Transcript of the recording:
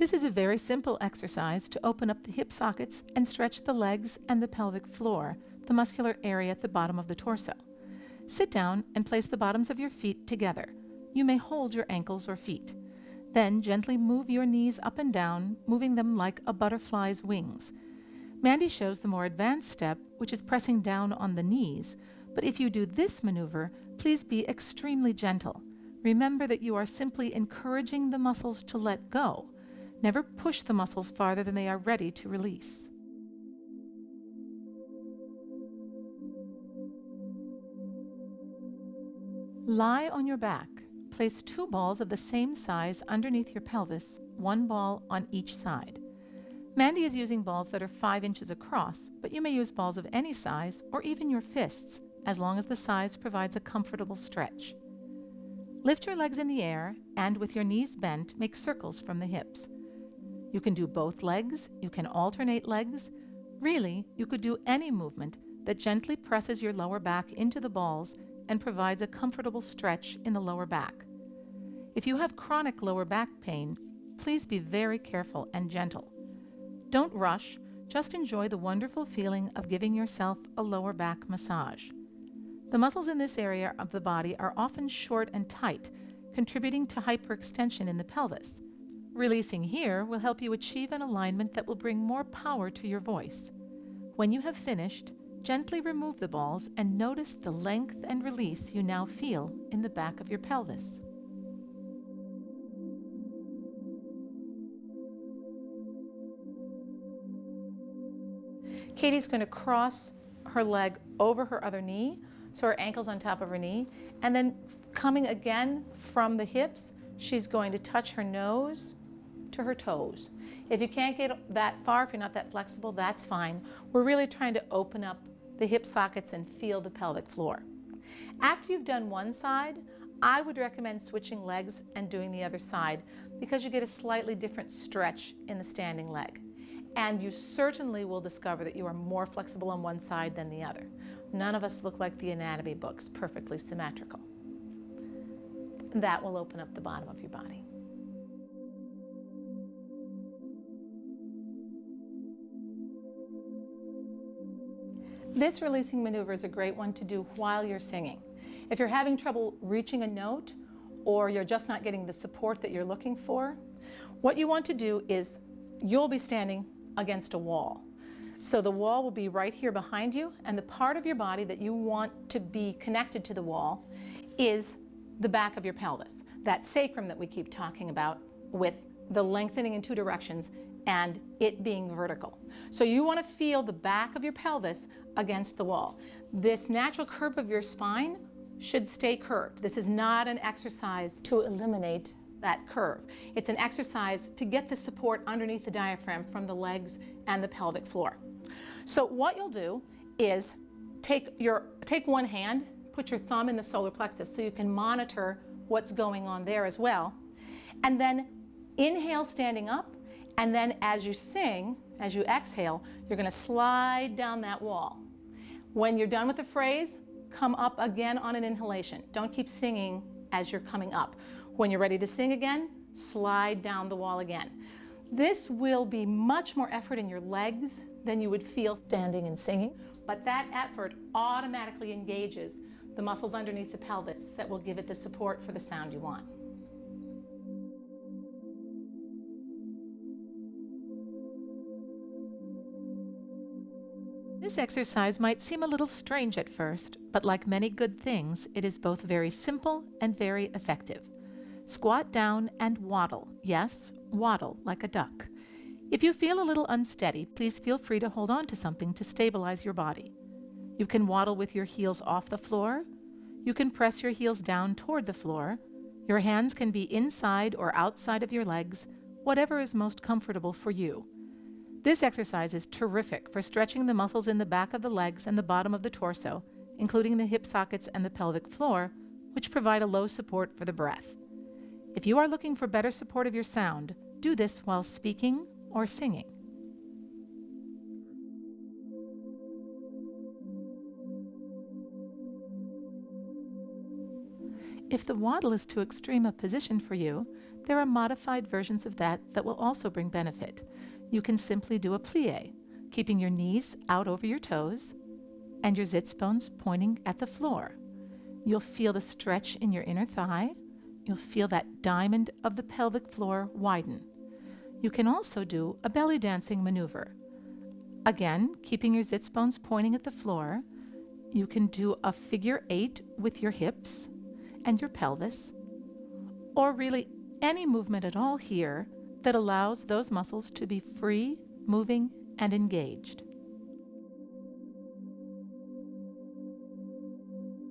This is a very simple exercise to open up the hip sockets and stretch the legs and the pelvic floor, the muscular area at the bottom of the torso. Sit down and place the bottoms of your feet together. You may hold your ankles or feet. Then gently move your knees up and down, moving them like a butterfly's wings. Mandy shows the more advanced step, which is pressing down on the knees, but if you do this maneuver, please be extremely gentle. Remember that you are simply encouraging the muscles to let go. Never push the muscles farther than they are ready to release. Lie on your back. Place 2 balls of the same size underneath your pelvis, 1 ball on each side. Mandy is using balls that are 5 inches across, but you may use balls of any size or even your fists, as long as the size provides a comfortable stretch. Lift your legs in the air and, with your knees bent, make circles from the hips. You can do both legs, you can alternate legs. Really, you could do any movement that gently presses your lower back into the balls and provides a comfortable stretch in the lower back. If you have chronic lower back pain, please be very careful and gentle. Don't rush, just enjoy the wonderful feeling of giving yourself a lower back massage. The muscles in this area of the body are often short and tight, contributing to hyperextension in the pelvis. Releasing here will help you achieve an alignment that will bring more power to your voice. When you have finished, gently remove the balls and notice the length and release you now feel in the back of your pelvis. Katie's going to cross her leg over her other knee, so her ankle's on top of her knee, and then coming again from the hips, she's going to touch her nose to her toes. If you can't get that far, if you're not that flexible, that's fine. We're really trying to open up the hip sockets and feel the pelvic floor. After you've done one side, I would recommend switching legs and doing the other side because you get a slightly different stretch in the standing leg. And you certainly will discover that you are more flexible on one side than the other. None of us look like the anatomy books, perfectly symmetrical. That will open up the bottom of your body. This releasing maneuver is a great one to do while you're singing. If you're having trouble reaching a note or you're just not getting the support that you're looking for, what you want to do is you'll be standing against a wall. So the wall will be right here behind you, and the part of your body that you want to be connected to the wall is the back of your pelvis, that sacrum that we keep talking about with the lengthening in 2 directions and it being vertical. So you want to feel the back of your pelvis against the wall. This natural curve of your spine should stay curved. This is not an exercise to eliminate that curve. It's an exercise to get the support underneath the diaphragm from the legs and the pelvic floor. So what you'll do is take one hand, put your thumb in the solar plexus so you can monitor what's going on there as well, and then inhale standing up, and then as you sing, as you exhale, you're going to slide down that wall. When you're done with the phrase, come up again on an inhalation. Don't keep singing as you're coming up. When you're ready to sing again, slide down the wall again. This will be much more effort in your legs than you would feel standing and singing, but that effort automatically engages the muscles underneath the pelvis that will give it the support for the sound you want. This exercise might seem a little strange at first, but like many good things, it is both very simple and very effective. Squat down and waddle. Yes, waddle like a duck. If you feel a little unsteady, please feel free to hold on to something to stabilize your body. You can waddle with your heels off the floor. You can press your heels down toward the floor. Your hands can be inside or outside of your legs, whatever is most comfortable for you. This exercise is terrific for stretching the muscles in the back of the legs and the bottom of the torso, including the hip sockets and the pelvic floor, which provide a low support for the breath. If you are looking for better support of your sound, do this while speaking or singing. If the waddle is too extreme a position for you, there are modified versions of that will also bring benefit. You can simply do a plie, keeping your knees out over your toes and your sitz bones pointing at the floor. You'll feel the stretch in your inner thigh. You'll feel that diamond of the pelvic floor widen. You can also do a belly dancing maneuver. Again, keeping your sitz bones pointing at the floor. You can do a figure 8 with your hips and your pelvis, or really any movement at all here that allows those muscles to be free, moving, and engaged.